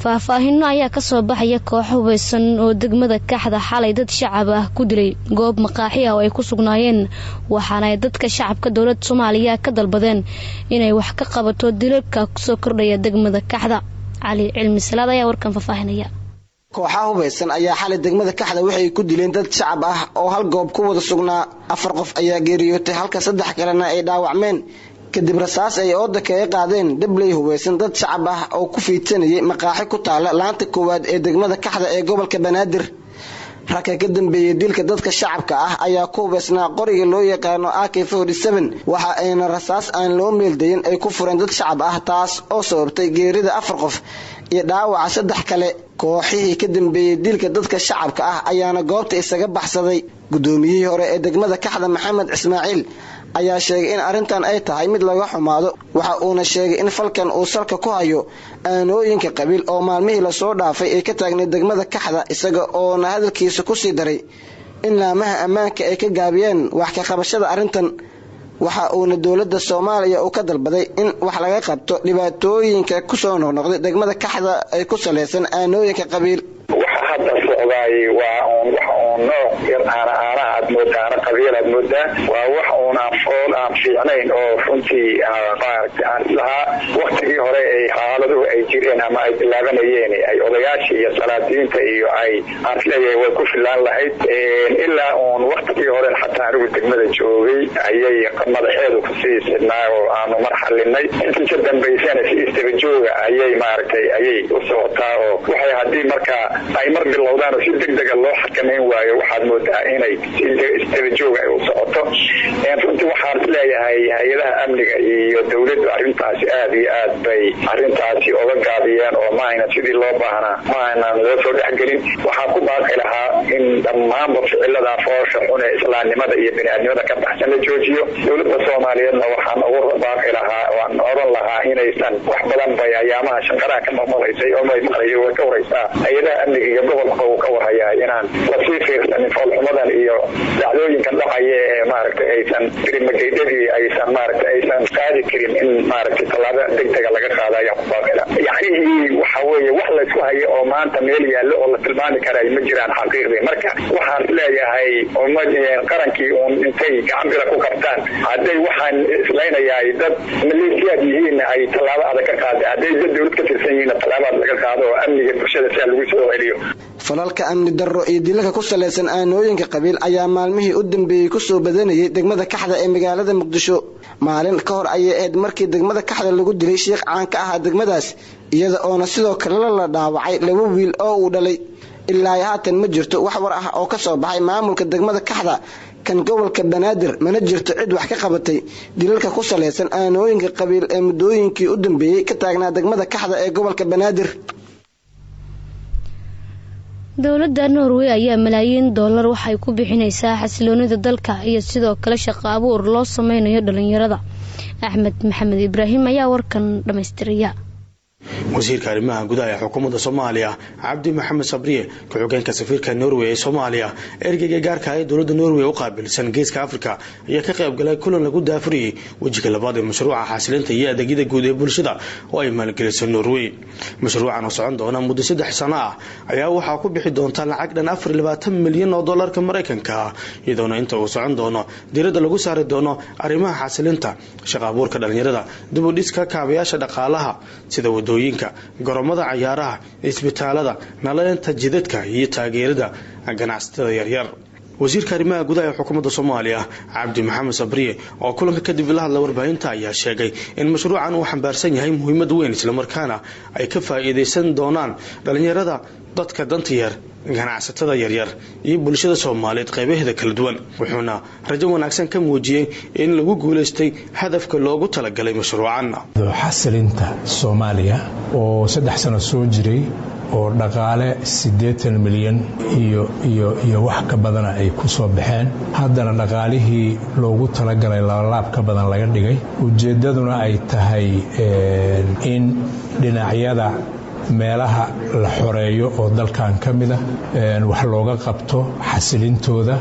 faahfaahinno ayaa ka soo baxaya koox hubeysan oo degmada Kaxda xalay dad shacab ah ku dilay goob maqaaxi ah oo ay ku sugnaayeen waxaana ay dadka shacabka dawladda Soomaaliya ka dalbadeen inay wax ka qabato dilalka soo kordhaya degmada Kaxda. Cali Cilmi Salaad ayaa warkan faahfaahinaya. kooxaha hubeysan ayaa xalay degmada Kaxda waxay ku dileen dad shacab ah oo hal goob ku wada sugnaa 4 qof ayaa geeriyootay halka 3 kalena ay dhaawacmeen kadib rasaas ay ooda kaga qaadeen dabley hubeysan dad shacab ah oo ku fiidsanayay maqaaxi ku taala laanta koowaad ee degmada Kaxda ee gobolka Banaadir. raka ka dambeeyay dilka dadka shacabka ah ayaa ku hubeysnaa qoriga loo yaqaano AK47 waxa ayna rasaas aan loo meeldayn ay ku fureen dad shacab ah taas oo sababtay geerida 4 qof iyo dhaawaca 3 kale. kooxihii ka dambeeyay dilka dadka shacabka ah ayaana goobta isaga baxsaday. gudoomiyihii hore ee degmada Kaxda Maxamed Ismaaciil ayaa sheegay in arintan ay tahay mid laga xumaado waxa uuna sheegay in falkan uu salka ku hayo aanooyinka qabiil oo maalmihii la soo dhaafay ay ka taagnay degmada Kaxda isaga oo hadalkiisa ku sii daray in laamaha ammaanka ay ka gaabiyeen wax ka qabashada arintan. waxa uuna dawladda Soomaaliya uu ka dalbaday in wax laga qabto dhibaatooyinka ku soo noqnoqday degmada Kaxda ay ku saleysan aanooyinka qabiil. hadda socday waa wax nooc yar aad moodaa qabiil aad moodaa waa wax aan fiicnayn oo runtii aan lahaa waqtigii hore ay xaaladuhu ay jireen ama ay bilaabanayeen ay odayaashii iyo salaadiinta iyo ay asleeyay way ku filaan lahayd ilaa waqtigii hore xataa anigu degmada joogay ayay madaxeedu ku sii sidnaa oo aanu marxalinay intii ka dambeysana si istaba jooga ayay ayay u socotaa oo waxay hadii marka ay mar bilowdaan si degdeg ah loo xakameyn waayo waxaad moodaa inay si istaba jooga ay u socoto. runtii waxaan leeyahay hay'adaha amniga iyo dawladdu arintaasi aad iyo aad bay arintaasi uga gaabiyeen oo maayna sidii loo baahnaa maayna loo soo dhaxgelin. waxaan ku baaqi lahaa in dhammaan ficilada foosha xun ee islaamnimada iyo bini'aadnimada ka baxsan la joojiyo. dawladda Soomaaliyeedna waxaan ugu baaqi lahaa waan oran lahaa inaysan wax badan bay ayaamaha shaqaraha ka maqlaysay oo may maqlayo way ka waraysaa hay'adaha amniga iyo gobolka uu ka warhayaa inaan la sii fiirsanin foolxumadan iyo dhacdooyinkan dhacaya ee aysan magayadii aysan qaadi karin in tallaabo degdeg laga qaadayo ku baaqila. waxa weeye wax la isku hayo oo maanta meel yaalo oo la tilmaami karay ma jiraan xaqiiqdii. marka waxaan leeyahay qarankii intay gacan bila ku qabtaan haday waxaan isleenayaa dad maleeshiyaad yihiin ay tallaabo adag ka qaado haday dawlad ka tirsan yihiin tallaabo laga qaado oo amniga bulshada si lagu soo celiyo. falalka amni darro iyo dilalka ku saleysan aanooyinka qabiil ayaa maalmihii u dambeeyay ku soo badanayay degmada Kaxda ee magaalada Muqdisho. maalin ka hor ayay ahayd markii degmada Kaxda lagu dilay sheekh caan ka ah degmadaas iyada oo sidoo kale la dhaawacay 2 wiil oo uu dhalay. ilaa haatan ma jirto wax war ah oo ka soo baxay maamulka degmada Kaxda kan gobolka Banaadir mana jirto cid wax ka qabatay dilalka ku saleysan aanooyinka qabiil ee muddooyinkii u dambeeyay ka taagnaa degmada Kaxda ee gobolka Banaadir. dawladda Norway ayaa malaayiin dollar waxay ku bixinaysaa xasiloonida dalka iyo sidoo kale shaqo abuur loo sameeyo dhalinyarada. Axmed Maxamed Ibraahim ayaa warkan dhameystiraya. wasiirka arrimaha gudaha ee xukuumadda Soomaaliya Cabdi Maxamed Sabriye ku-xigeenka safiirka Norway ee Soomaaliya ergeyga gaarka ah ee dawladda Norway u qaabilsan Geeska Afrika ayaa ka qayb galay kulan lagu daafuriyay wajiga labaad ee mashruuca xasilinta iyo adeegyada guud ee bulshada oo ay maalgelisay Norway. mashruucan oo socon doona muddo 3 sano ah ayaa waxa ku bixi doonta lacag dhan 24 milyan oo dollarka Mareykanka iyadoo inta uu socon doono diiradda lagu saari doono arrimaha xasilinta, shaqo abuurka dhalinyarada, dib u dhiska kaabayaasha dhaqaalaha sida wadooyinka, garoomada ciyaaraha, isbitaalada, nalaynta jidadka iyo taageerada ganacsatada yaryar. wasiirka arrimaha gudaha ee xukuumadda Soomaaliya Cabdi Maxamed Sabriye oo kulanka kadib la hadlay warbaahinta ayaa sheegay in mashruucan uu xambaarsan yahay muhiimad weyn isla markaana ay ka faa'iideysan doonaan dhalinyarada, dadka danta yar, ganacsatada yaryar iyo bulshada Soomaaliyeed qaybaheeda kala duwan. wuxuuna rajo wanaagsan ka muujiyay in lagu guuleystay hadafka loogu talagalay mashruucan. xasilinta Soomaaliya oo 3 sano soo jiray oo dhaqaale 80 milyan iyo wax ka badan ay ku soo baxeen haddana dhaqaalihii loogu talagalay laab ka badan laga dhigay. ujeedaduna ay tahay in dhinacyada meelaha la xoreeyo oo dalkan ka mid ah wax looga qabto xasilintooda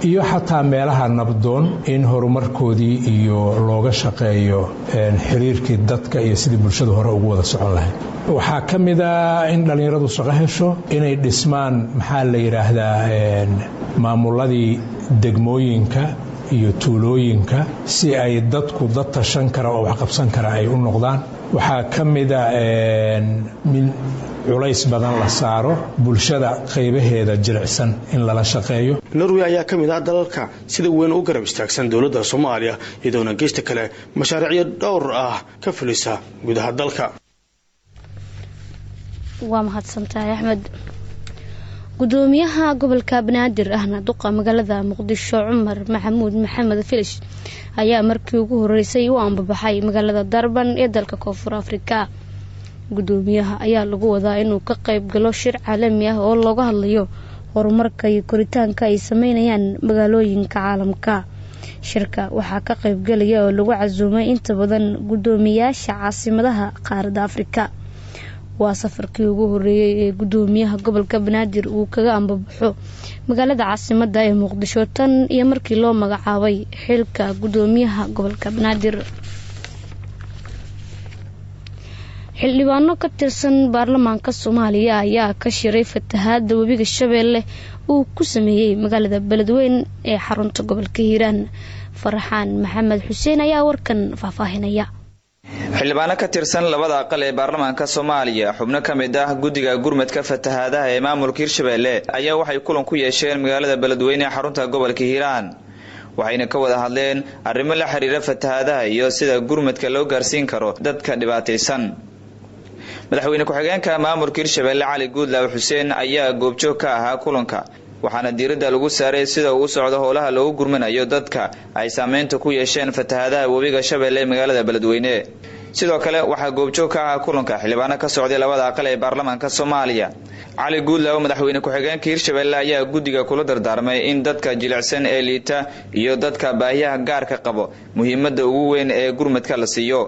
iyo xataa meelaha nabdoon in horumarkoodii iyo looga shaqeeyo xiriirkii dadka iyo sidii bulshada hore ugu wada socon lahayd. waxaa ka mid ah in dhallinyaradu shaqo hesho, inay dhismaan maxaa la yidhaahdaa maamuladii degmooyinka iyo tuulooyinka si ay dadku dad tashan kara oo wax qabsan kara ay u noqdaan. waxaa ka mid ah min culays badan la saaro bulshada qaybaheeda jilicsan in lala shaqeeyo. Norway ayaa ka mid ah dalalka sida weyn u garab istaagsan dowladda Soomaaliya iyadoona geesta kale mashaariicyo dhowr ah ka fulisa gudaha dalka. waa mahadsantahay Axmed. gudoomiyaha gobolka Banaadir ahna duqa magaalada Muqdisho Cumar Maxamuud Maxamed Filish ayaa markii ugu horeysay u ambabaxay magaalada Durban ee dalka Koonfur Afrika. gudoomiyaha ayaa lagu wadaa inuu ka qayb galo shir caalami ah oo looga hadlayo horumarka iyo koritaanka ay sameynayaan magaalooyinka caalamka. shirka waxaa ka qayb galaya oo lagu casuumay inta badan gudoomiyaasha caasimadaha qaaradda Afrika. waa safarkii ugu horeeyay ee gudoomiyaha gobolka Banaadir uu kaga ambabaxo magaalada caasimadda ee Muqdisho tan iyo markii loo magacaabay xilka gudoomiyaha gobolka Banaadir. xildhibaano ka tirsan baarlamaanka Soomaaliya ayaa ka shiray fatahaada webiga Shabeelle uu ku sameeyay magaalada Beledweyne ee xarunta gobolka Hiiraan. Farxaan Maxamed Xuseen ayaa warkan faahfaahinaya. xildhibaano ka tirsan labada aqal ee baarlamaanka Soomaaliya xubno ka mid ah guddiga gurmadka fatahaadaha ee maamulka Hirshabeelle ayaa waxay kulan ku yeesheen magaalada Beledweyne ee xarunta gobolka Hiiraan. waxayna ka wada hadleen arrimo la xiriira fatahaadaha iyo sida gurmadka loo gaarsiin karo dadka dhibaataysan. madaxweyne ku-xigeenka maamulka Hirshabeelle Cali Guudlaaw Xuseen ayaa goobjoog ka ahaa kulanka, waxaana diiradda lagu saaray sida uu socdo howlaha loogu gurminayo dadka ay saameynta ku yeesheen fatahaadaha webiga Shabeelle ee magaalada Beledweyne. sidoo kale waxaa goobjoog ka ahaa kulanka xildhibaano ka socday labada aqal ee baarlamaanka Soomaaliya. Cali Guudlaaw madaxweyne ku-xigeenka Hirshabeelle ayaa guddiga kula dardaarmay in dadka jilicsan ee liita iyo dadka baahiyaha gaarka qabo muhiimadda ugu weyn ee gurmadka la siiyo.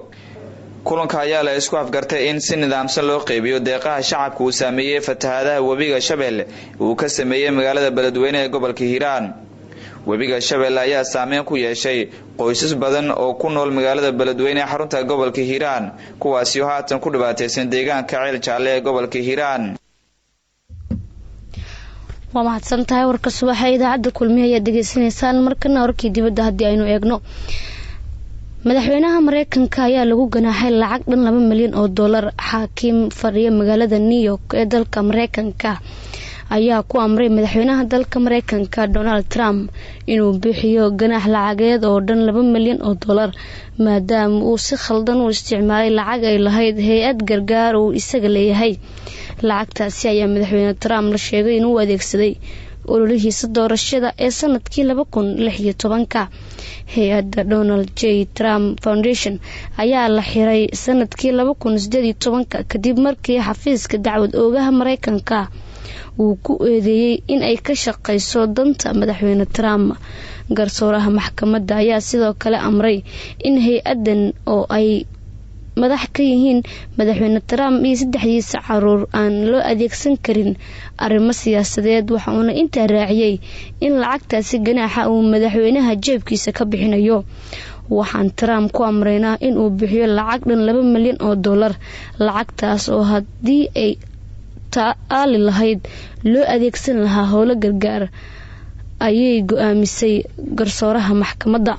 kulanka ayaa la isku afgartay in si nidaamsan loo qeybiyo deeqaha shacabka uu saameeyay fatahaadaha webiga Shabeelle uu ka sameeyay magaalada Beledweyne ee gobolka Hiiraan. webiga Shabeelle ayaa saameyn ku yeeshay qoysas badan oo ku nool magaalada Beledweyne ee xarunta gobolka Hiiraan, kuwaasi oo haatan ku dhibaataysan deegaanka Ceel Jaalle ee gobolka Hiiraan. waa mahadsantahay warka subaxa idaacadda kulmiye ayaa dhageysanaysaan. markana warkii dibadda haddii aynu eegno, madaxweynaha Mareykanka ayaa lagu ganaaxay lacag dhan 2 milyan oo dollar. xaakim fadhiya magaalada New York ee dalka Mareykanka ayaa ku amray madaxweynaha dalka Mareykanka Donald Trump inuu bixiyo ganaax lacageed oo dhan 2 milyan oo dollar maadaama uu si khaldan u isticmaalay lacag ay lahayd hay-ad gargaar uu isaga leeyahay. lacagtaasi ayaa madaxweyne Trump la sheegay inuu adeegsaday ololihiisa doorashada ee sanadkii 2016. hay-adda Donald J. Trump Foundation ayaa la xiray sanadkii 2018 kadib markii xafiiska dacwad oogaha Mareykanka uu ku eedeeyay in ay ka shaqeyso danta madaxweyne Trump. garsooraha maxkamadda ayaa sidoo kale amray in hay-adan oo ay madax ka yihiin madaxweyne Trump iyo 3 caruur aan loo adeegsan karin arrimo siyaasadeed. waxaana intaa raaciyay in lacagtaasi ganaaxa uu madaxweynaha jeebkiisa ka bixinayo. waxaan Trump ku amreynaa in uu bixiyo lacag dhan 2 milyan oo dollar. lacagtaas oo haddii ay taali lahayd loo adeegsan lahaa howlo gargaar ayay go'aamisay garsooraha maxkamadda.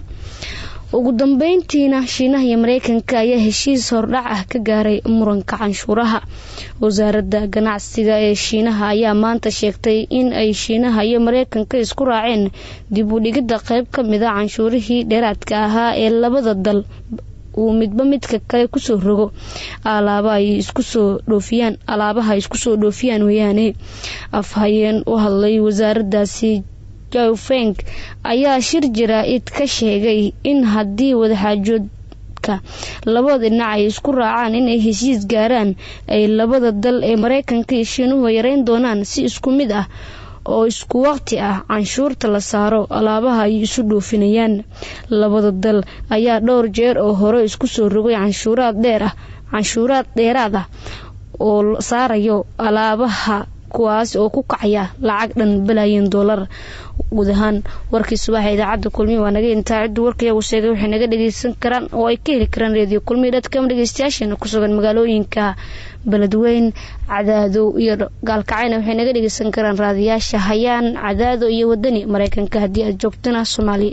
ugu dambeyntiina Shiinaha iyo Mareykanka ayaa heshiis hordhac ah ka gaaray muranka canshuuraha. wasaaradda ganacsiga ee Shiinaha ayaa maanta sheegtay in ay Shiinaha iyo Mareykanka isku raaceen dib u dhigidda qayb ka mid ah canshuurihii dheeraadka ahaa ee labada dal uu midba midka kale ku soo rogo alaabaha isku soo dhoofiyaan weeyaane. afhayeen u hadlay wasaaraddaasi Joe Feng ayaa shir jaraa'id ka sheegay in haddii wadaxaajoodka labada dhinac ay isku raacaan in ay heshiis gaaraan ay labada dal ee Mareykanka iyo Shiinuhu yareyn doonaan si isku mid ah oo isku waqti ah canshuurta la saaro alaabaha ay isu dhoofinayaan. labada dal ayaa dhowr jeer oo hore isku soo rogay canshuuraad dheeraad ah oo saarayo alaabaha kuwaas oo ku kacaya lacag dhan bilyan dollar. guud ahaan warkii subaxa idaacadda kulmiye waa naga intaa ciddu warkayagu sheegay waxay naga dhageysan karaan oo ay ka heli karaan radio kulmiye.com dhageystayaasheena ku sugan magaalooyinka Beledweyne Cadaado iyo Gaalkacayna waxay naga dhageysan karaan raadiyaasha Hayaan Cadaado iyo Wadani Mareykanka haddii aad joogtana Soomaaliya